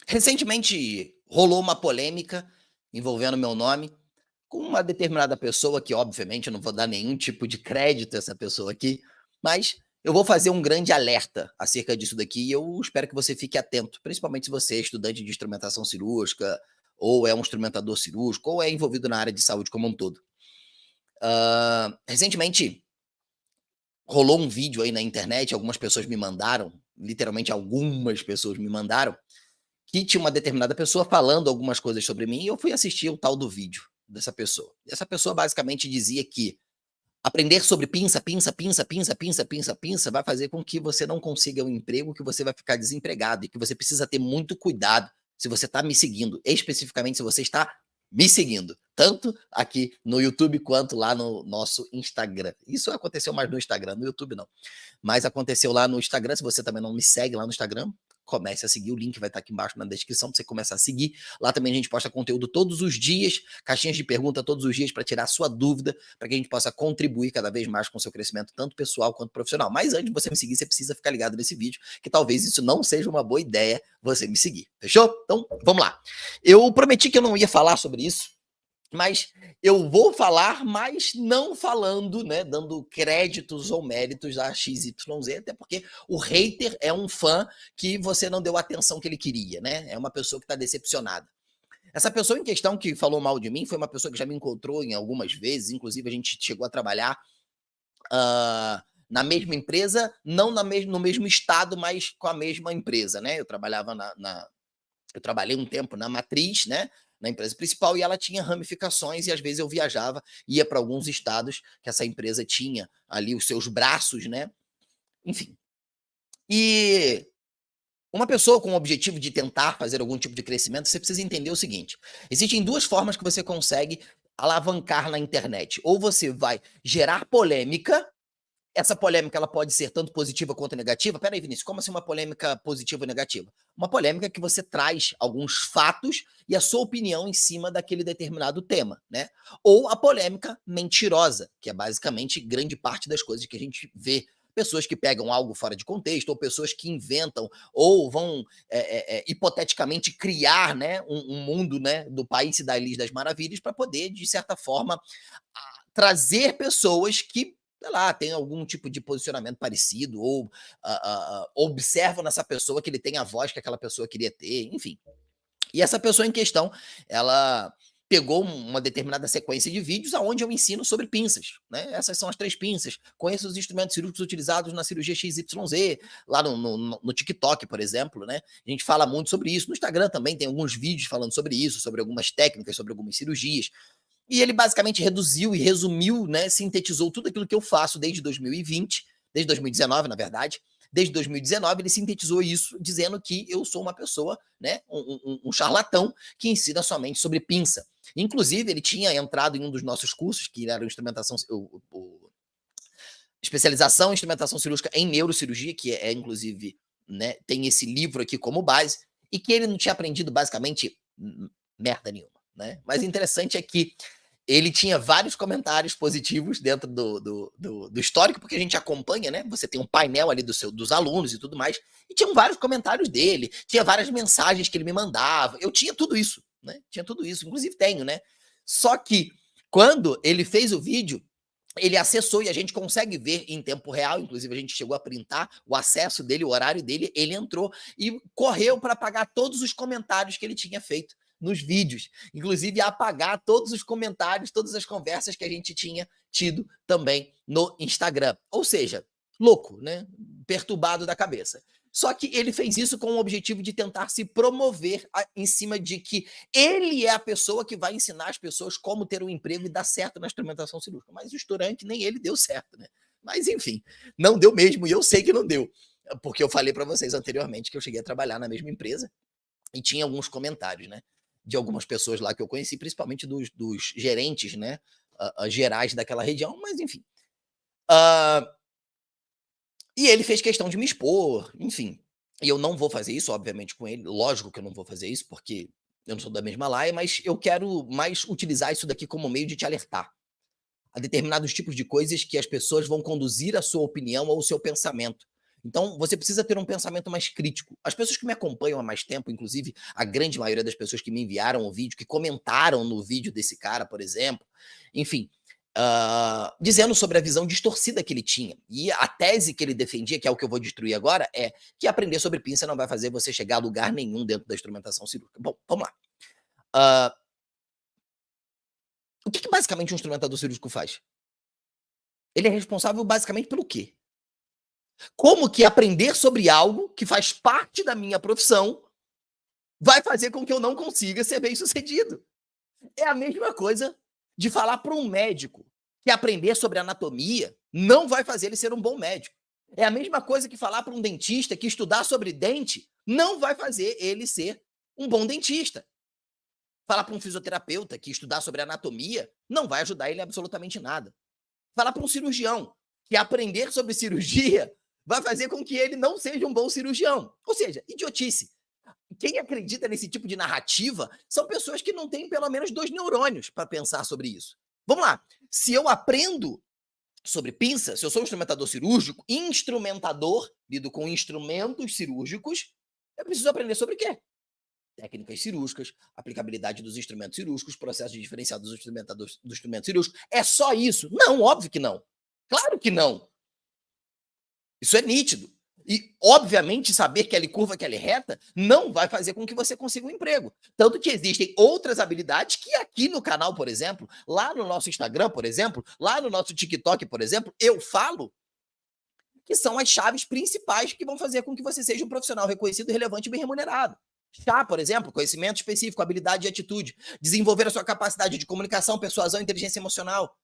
Recentemente rolou uma polêmica envolvendo meu nome com uma determinada pessoa que, obviamente, eu não vou dar nenhum tipo de crédito a essa pessoa aqui, mas eu vou fazer um grande alerta acerca disso daqui e eu espero que você fique atento, principalmente se você é estudante de instrumentação cirúrgica, ou é um instrumentador cirúrgico, ou é envolvido na área de saúde como um todo. Recentemente rolou um vídeo aí na internet, algumas pessoas me mandaram, literalmente algumas pessoas me mandaram, que tinha uma determinada pessoa falando algumas coisas sobre mim e eu fui assistir o tal do vídeo dessa pessoa. E essa pessoa basicamente dizia que aprender sobre pinça, pinça, pinça, pinça, pinça, pinça, pinça vai fazer com que você não consiga um emprego, que você vai ficar desempregado e que você precisa ter muito cuidado se você está me seguindo, especificamente se você está me seguindo, tanto aqui no YouTube quanto lá no nosso Instagram. Isso aconteceu mais no Instagram, no YouTube não. Mas aconteceu lá no Instagram, se você também não me segue lá no Instagram, comece a seguir, o link vai estar aqui embaixo na descrição para você começar a seguir. Lá também a gente posta conteúdo todos os dias, caixinhas de pergunta todos os dias para tirar a sua dúvida, para que a gente possa contribuir cada vez mais com o seu crescimento, tanto pessoal quanto profissional. Mas antes de você me seguir, você precisa ficar ligado nesse vídeo, que talvez isso não seja uma boa ideia você me seguir. Fechou? Então, vamos lá. Eu prometi que eu não ia falar sobre isso, mas eu vou falar, mas não falando, né, dando créditos ou méritos a XYZ, até porque o hater é um fã que você não deu a atenção que ele queria, né? É uma pessoa que está decepcionada. Essa pessoa em questão que falou mal de mim foi uma pessoa que já me encontrou em algumas vezes, inclusive a gente chegou a trabalhar na mesma empresa, não no mesmo estado, mas com a mesma empresa, né? Eu trabalhava eu trabalhei um tempo na matriz, né, na empresa principal, e ela tinha ramificações, e às vezes eu viajava, ia para alguns estados que essa empresa tinha ali os seus braços, né, enfim. E uma pessoa com o objetivo de tentar fazer algum tipo de crescimento, você precisa entender o seguinte: existem duas formas que você consegue alavancar na internet. Ou você vai gerar polêmica, essa polêmica ela pode ser tanto positiva quanto negativa. Espera aí, Vinícius, como assim uma polêmica positiva ou negativa? Uma polêmica que você traz alguns fatos e a sua opinião em cima daquele determinado tema, né? Ou a polêmica mentirosa, que é basicamente grande parte das coisas que a gente vê. Pessoas que pegam algo fora de contexto, ou pessoas que inventam, ou vão hipoteticamente criar, né, um mundo, né, do País da Ilha das Maravilhas para poder, de certa forma, trazer pessoas que, sei lá, tem algum tipo de posicionamento parecido ou observam nessa pessoa que ele tem a voz que aquela pessoa queria ter, enfim. E essa pessoa em questão, ela pegou uma determinada sequência de vídeos aonde eu ensino sobre pinças, né? Essas são as 3 pinças. Conheça os instrumentos cirúrgicos utilizados na cirurgia XYZ, lá no TikTok, por exemplo, né? A gente fala muito sobre isso. No Instagram também tem alguns vídeos falando sobre isso, sobre algumas técnicas, sobre algumas cirurgias. E ele basicamente reduziu e resumiu, né, sintetizou tudo aquilo que eu faço desde 2020, desde 2019, na verdade. Desde 2019, ele sintetizou isso dizendo que eu sou uma pessoa, né, um charlatão que ensina somente sobre pinça. Inclusive, ele tinha entrado em um dos nossos cursos, que era instrumentação, especialização em instrumentação cirúrgica em neurocirurgia, que inclusive, né, tem esse livro aqui como base, e que ele não tinha aprendido basicamente merda nenhuma. Né? Mas o interessante é que ele tinha vários comentários positivos dentro do histórico, porque a gente acompanha, né? Você tem um painel ali dos alunos e tudo mais, e tinham vários comentários dele, tinha várias mensagens que ele me mandava, eu tinha tudo isso, né? Tinha tudo isso, inclusive tenho, né? Só que quando ele fez o vídeo, ele acessou e a gente consegue ver em tempo real, inclusive a gente chegou a printar o acesso dele, o horário dele, ele entrou e correu para apagar todos os comentários que ele tinha feito nos vídeos, inclusive apagar todos os comentários, todas as conversas que a gente tinha tido também no Instagram. Ou seja, louco, né? Perturbado da cabeça. Só que ele fez isso com o objetivo de tentar se promover em cima de que ele é a pessoa que vai ensinar as pessoas como ter um emprego e dar certo na instrumentação cirúrgica. Mas o Esturante nem ele deu certo, né? Mas enfim, não deu mesmo e eu sei que não deu. Porque eu falei para vocês anteriormente que eu cheguei a trabalhar na mesma empresa e tinha alguns comentários, né? De algumas pessoas lá que eu conheci, principalmente dos gerentes, né? Gerais daquela região, mas enfim. E ele fez questão de me expor, enfim. E eu não vou fazer isso, obviamente, com ele. Lógico que eu não vou fazer isso, porque eu não sou da mesma laia, mas eu quero mais utilizar isso daqui como meio de te alertar a determinados tipos de coisas que as pessoas vão conduzir a sua opinião ou o seu pensamento. Então, você precisa ter um pensamento mais crítico. As pessoas que me acompanham há mais tempo, inclusive a grande maioria das pessoas que me enviaram o vídeo, que comentaram no vídeo desse cara, por exemplo, enfim, dizendo sobre a visão distorcida que ele tinha. E a tese que ele defendia, que é o que eu vou destruir agora, é que aprender sobre pinça não vai fazer você chegar a lugar nenhum dentro da instrumentação cirúrgica. Bom, vamos lá. O que basicamente um instrumentador cirúrgico faz? Ele é responsável basicamente pelo quê? Como que aprender sobre algo que faz parte da minha profissão vai fazer com que eu não consiga ser bem-sucedido? É a mesma coisa de falar para um médico que aprender sobre anatomia não vai fazer ele ser um bom médico. É a mesma coisa que falar para um dentista que estudar sobre dente não vai fazer ele ser um bom dentista. Falar para um fisioterapeuta que estudar sobre anatomia não vai ajudar ele em absolutamente nada. Falar para um cirurgião que aprender sobre cirurgia vai fazer com que ele não seja um bom cirurgião. Ou seja, idiotice. Quem acredita nesse tipo de narrativa são pessoas que não têm pelo menos 2 neurônios para pensar sobre isso. Vamos lá. Se eu aprendo sobre pinça, se eu sou um instrumentador cirúrgico, lido com instrumentos cirúrgicos, eu preciso aprender sobre o quê? Técnicas cirúrgicas, aplicabilidade dos instrumentos cirúrgicos, processo de diferencial dos instrumentos cirúrgicos. É só isso? Não, óbvio que não. Claro que não. Isso é nítido. E, obviamente, saber que ela é curva, que ela é reta, não vai fazer com que você consiga um emprego. Tanto que existem outras habilidades que aqui no canal, por exemplo, lá no nosso Instagram, por exemplo, lá no nosso TikTok, por exemplo, eu falo que são as chaves principais que vão fazer com que você seja um profissional reconhecido, relevante e bem remunerado. Chá, por exemplo, conhecimento específico, habilidade e atitude. Desenvolver a sua capacidade de comunicação, persuasão e inteligência emocional.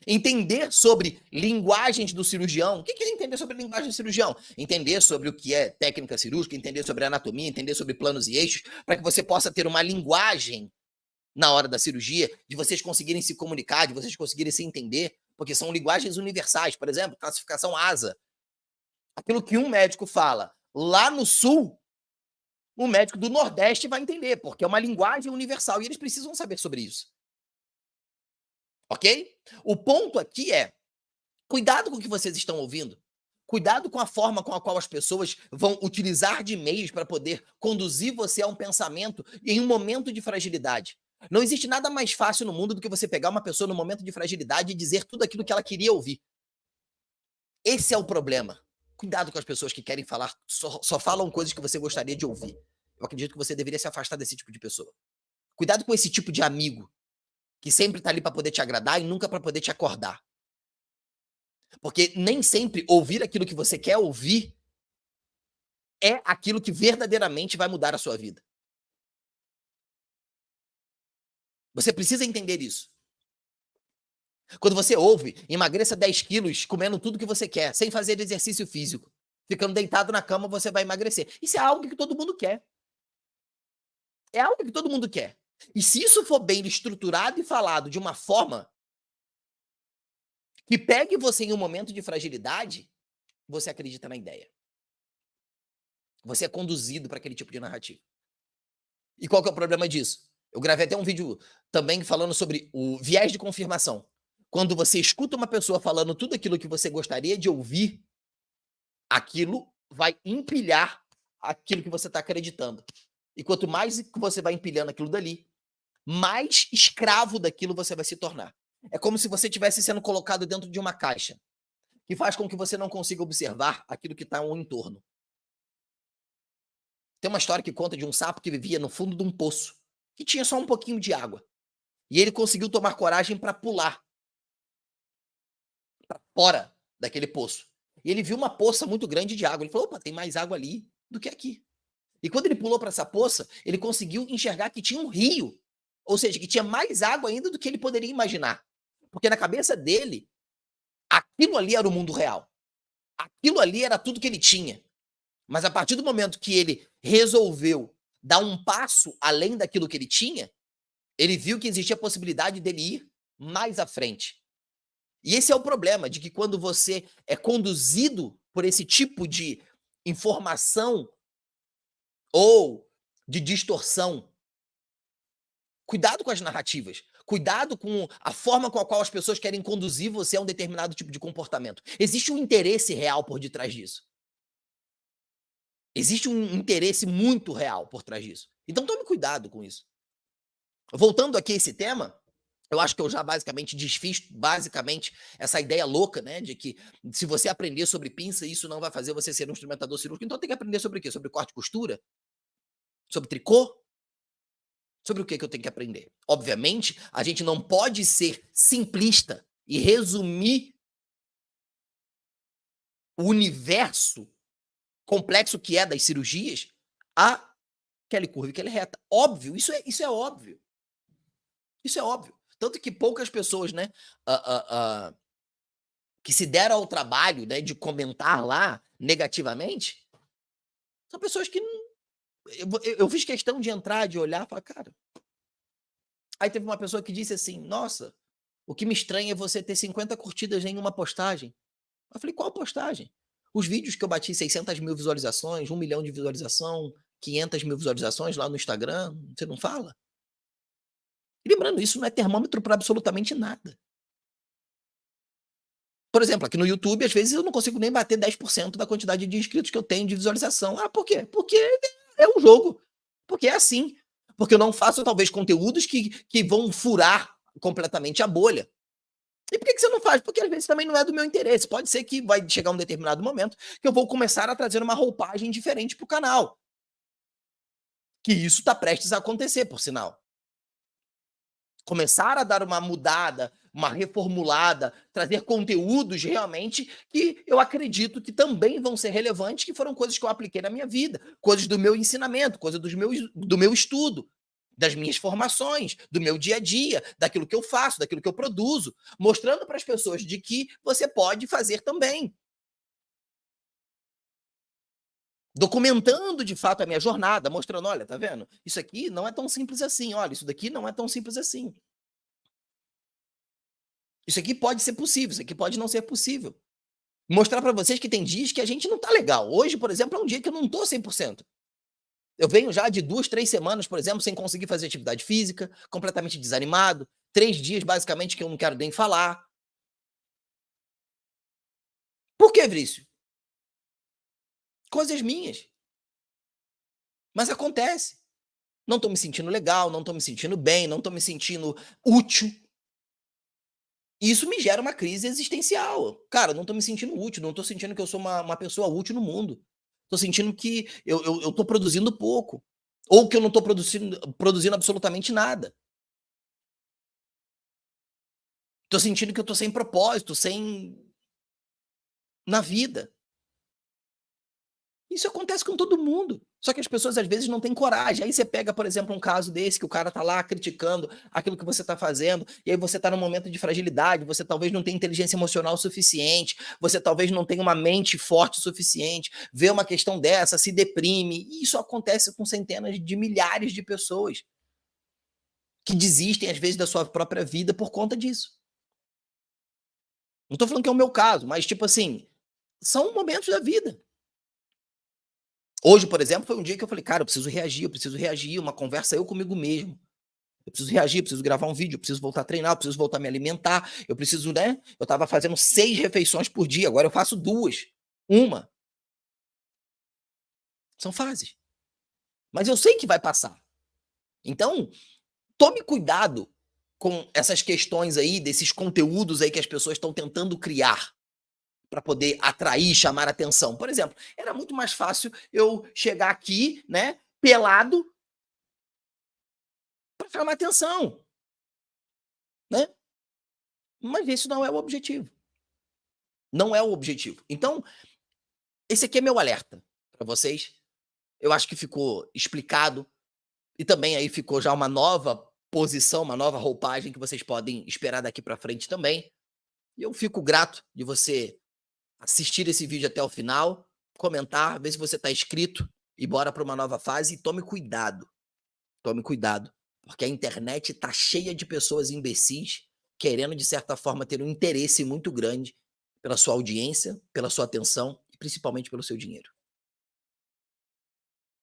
Entender sobre linguagens do cirurgião. O que é entender sobre linguagem do cirurgião? Entender sobre o que é técnica cirúrgica, entender sobre anatomia, entender sobre planos e eixos, para que você possa ter uma linguagem na hora da cirurgia, de vocês conseguirem se comunicar, de vocês conseguirem se entender, porque são linguagens universais. Por exemplo, classificação ASA. Aquilo que um médico fala lá no sul, o médico do Nordeste vai entender, porque é uma linguagem universal e eles precisam saber sobre isso. Ok? O ponto aqui é, cuidado com o que vocês estão ouvindo. Cuidado com a forma com a qual as pessoas vão utilizar de meios para poder conduzir você a um pensamento em um momento de fragilidade. Não existe nada mais fácil no mundo do que você pegar uma pessoa no momento de fragilidade e dizer tudo aquilo que ela queria ouvir. Esse é o problema. Cuidado com as pessoas que querem falar, só falam coisas que você gostaria de ouvir. Eu acredito que você deveria se afastar desse tipo de pessoa. Cuidado com esse tipo de amigo que sempre está ali para poder te agradar e nunca para poder te acordar. Porque nem sempre ouvir aquilo que você quer ouvir é aquilo que verdadeiramente vai mudar a sua vida. Você precisa entender isso. Quando você ouve, emagreça 10 quilos comendo tudo que você quer, sem fazer exercício físico, ficando deitado na cama, você vai emagrecer. Isso é algo que todo mundo quer. É algo que todo mundo quer. E se isso for bem estruturado e falado de uma forma que pegue você em um momento de fragilidade, você acredita na ideia. Você é conduzido para aquele tipo de narrativa. E qual que é o problema disso? Eu gravei até um vídeo também falando sobre o viés de confirmação. Quando você escuta uma pessoa falando tudo aquilo que você gostaria de ouvir, aquilo vai empilhar aquilo que você está acreditando. E quanto mais você vai empilhando aquilo dali, mais escravo daquilo você vai se tornar. É como se você estivesse sendo colocado dentro de uma caixa, que faz com que você não consiga observar aquilo que está ao entorno. Tem uma história que conta de um sapo que vivia no fundo de um poço, que tinha só um pouquinho de água. E ele conseguiu tomar coragem para pular para fora daquele poço. E ele viu uma poça muito grande de água. Ele falou, opa, tem mais água ali do que aqui. E quando ele pulou para essa poça, ele conseguiu enxergar que tinha um rio. Ou seja, que tinha mais água ainda do que ele poderia imaginar. Porque na cabeça dele, aquilo ali era o mundo real. Aquilo ali era tudo que ele tinha. Mas a partir do momento que ele resolveu dar um passo além daquilo que ele tinha, ele viu que existia a possibilidade dele ir mais à frente. E esse é o problema, de que quando você é conduzido por esse tipo de informação ou de distorção, cuidado com as narrativas. Cuidado com a forma com a qual as pessoas querem conduzir você a um determinado tipo de comportamento. Existe um interesse real por detrás disso. Existe um interesse muito real por trás disso. Então tome cuidado com isso. Voltando aqui a esse tema, eu acho que eu já basicamente desfiz basicamente essa ideia louca, né, de que se você aprender sobre pinça, isso não vai fazer você ser um instrumentador cirúrgico. Então tem que aprender sobre o quê? Sobre corte e costura? Sobre tricô? Sobre o que eu tenho que aprender? Obviamente, a gente não pode ser simplista e resumir o universo complexo que é das cirurgias a Kelly curva e Kelly reta. Óbvio, isso é óbvio. Isso é óbvio. Tanto que poucas pessoas, né, que se deram ao trabalho, né, de comentar lá negativamente, são pessoas que não. Eu fiz questão de entrar, de olhar e falar, cara. Aí teve uma pessoa que disse assim: nossa, o que me estranha é você ter 50 curtidas em uma postagem. Eu falei, qual postagem? Os vídeos que eu bati 600 mil visualizações, 1 milhão de visualização, 500 mil visualizações lá no Instagram, você não fala? E lembrando, isso não é termômetro para absolutamente nada. Por exemplo, aqui no YouTube, às vezes eu não consigo nem bater 10% da quantidade de inscritos que eu tenho de visualização. Ah, por quê? Porque é um jogo. Porque é assim. Porque eu não faço, talvez, conteúdos que vão furar completamente a bolha. E por que você não faz? Porque às vezes também não é do meu interesse. Pode ser que vai chegar um determinado momento que eu vou começar a trazer uma roupagem diferente para o canal. Que isso está prestes a acontecer, por sinal. Começar a dar uma mudada, uma reformulada, trazer conteúdos realmente que eu acredito que também vão ser relevantes, que foram coisas que eu apliquei na minha vida, coisas do meu ensinamento, coisas do meu estudo, das minhas formações, do meu dia a dia, daquilo que eu faço, daquilo que eu produzo, mostrando para as pessoas de que você pode fazer também. Documentando de fato a minha jornada, mostrando, olha, tá vendo? Isso aqui não é tão simples assim, olha, isso daqui não é tão simples assim. Isso aqui pode ser possível, isso aqui pode não ser possível. Mostrar para vocês que tem dias que a gente não tá legal. Hoje, por exemplo, é um dia que eu não tô 100%. Eu venho já de 2, 3 semanas, por exemplo, sem conseguir fazer atividade física, completamente desanimado. 3 dias, basicamente, que eu não quero nem falar. Por que, Vício? Coisas minhas. Mas acontece. Não tô me sentindo legal, não tô me sentindo bem, não tô me sentindo útil. Isso me gera uma crise existencial. Cara, eu não tô me sentindo útil, não tô sentindo que eu sou uma pessoa útil no mundo. Tô sentindo que eu tô produzindo pouco. Ou que eu não tô produzindo absolutamente nada. Tô sentindo que eu tô sem propósito, sem na vida. Isso acontece com todo mundo. Só que as pessoas às vezes não têm coragem. Aí você pega, por exemplo, um caso desse que o cara tá lá criticando aquilo que você tá fazendo, e aí você tá num momento de fragilidade, você talvez não tenha inteligência emocional suficiente, você talvez não tenha uma mente forte o suficiente, vê uma questão dessa, se deprime. E isso acontece com centenas de milhares de pessoas que desistem às vezes da sua própria vida por conta disso. Não tô falando que é o meu caso, mas tipo assim, são momentos da vida. Hoje, por exemplo, foi um dia que eu falei, cara, eu preciso reagir, uma conversa eu comigo mesmo. Eu preciso reagir, eu preciso gravar um vídeo, eu preciso voltar a treinar, eu preciso voltar a me alimentar, eu preciso, né? Eu tava fazendo 6 refeições por dia, agora eu faço 2. Uma. São fases. Mas eu sei que vai passar. Então, tome cuidado com essas questões aí, desses conteúdos aí que as pessoas estão tentando criar para poder atrair, chamar atenção. Por exemplo, era muito mais fácil eu chegar aqui, né, pelado, para chamar atenção, né? Mas esse não é o objetivo. Não é o objetivo. Então, esse aqui é meu alerta para vocês. Eu acho que ficou explicado e também aí ficou já uma nova posição, uma nova roupagem que vocês podem esperar daqui para frente também. E eu fico grato de você assistir esse vídeo até o final, comentar, ver se você está inscrito e bora para uma nova fase. E tome cuidado, porque a internet está cheia de pessoas imbecis querendo, de certa forma, ter um interesse muito grande pela sua audiência, pela sua atenção e principalmente pelo seu dinheiro.